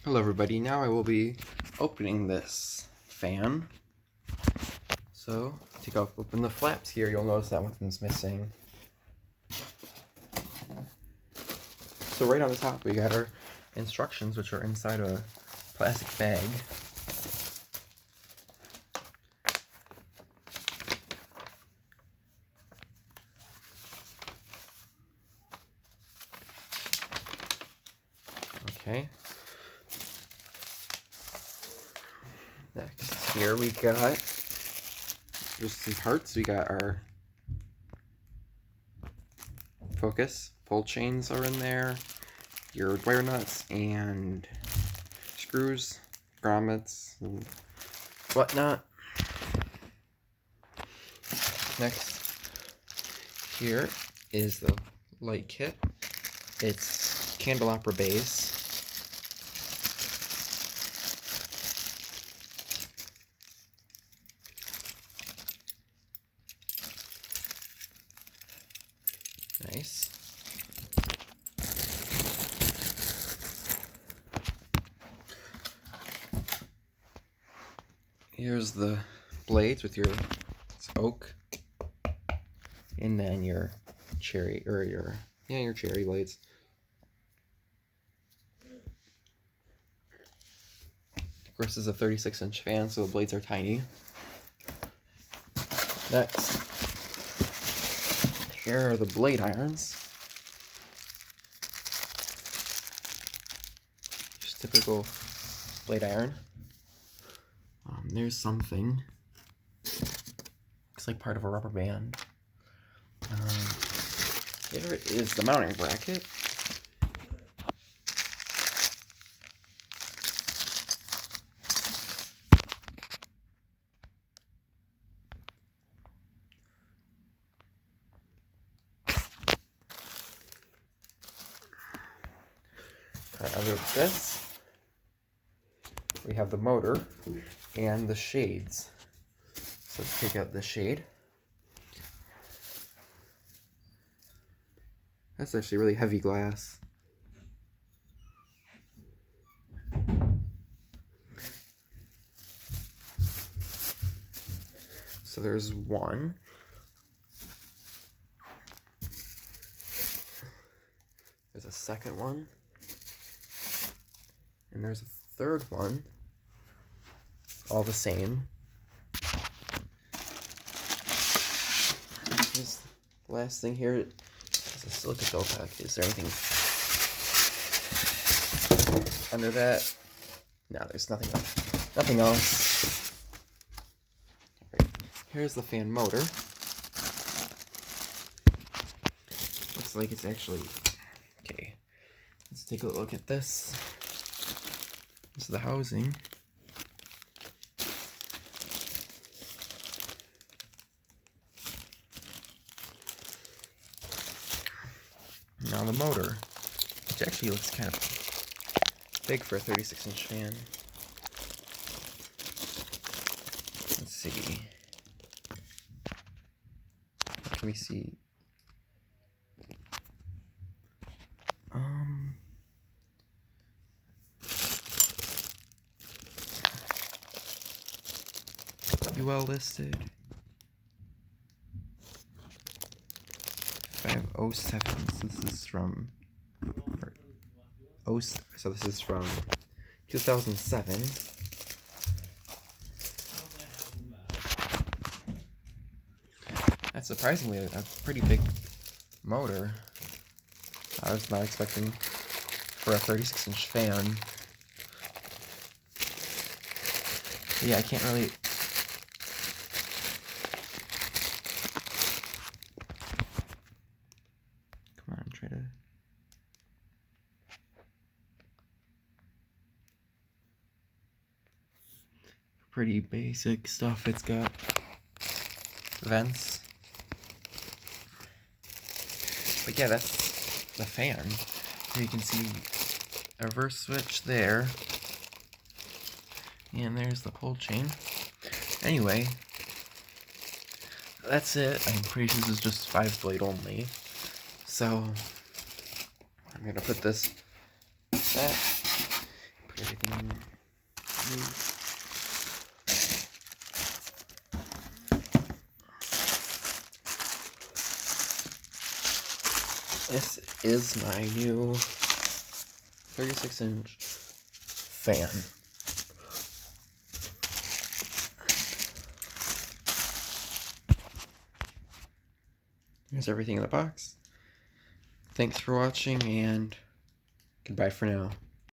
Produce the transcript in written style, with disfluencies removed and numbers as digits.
Hello everybody, now I will be opening this fan. So, open the flaps here, you'll notice that one thing's missing. So right on the top we got our instructions, which are inside a plastic bag. Okay. Next, here we got just some parts. We got our focus, pull chains are in there, your wire nuts and screws, grommets, and whatnot. Next, here is the light kit. It's candelabra base. Nice. Here's the blades with your oak, and then your cherry, or your cherry blades. Of course, this is a 36-inch fan, so the blades are tiny. Next, here are the blade irons. Just typical blade iron. There's something. Looks like part of a rubber band. Here is the mounting bracket. Under this, we have the motor and the shades. So let's take out the shade. That's actually really heavy glass. So there's one. There's a second one. And there's a third one. All the same. Just the last thing here is a silica gel pack. Is there anything under that? No, there's nothing else. Nothing else. Right. Here's the fan motor. Looks like it's actually okay. Let's take a look at this. This is the housing. Now the motor, which actually looks kind of big for a 36-inch fan. Let's see. What can we see? UL listed 507. So this is from 2007. That's surprisingly a pretty big motor. I was not expecting for a 36-inch fan. But yeah, I can't really. Try to pretty basic stuff. It's got vents, but yeah, that's the fan. You can see a reverse switch there, and there's the pull chain. Anyway, that's it. I'm pretty sure this is just 5-blade only. So I'm gonna put this everything new. This is my new 36-inch fan. Here's everything in the box. Thanks for watching, and goodbye for now.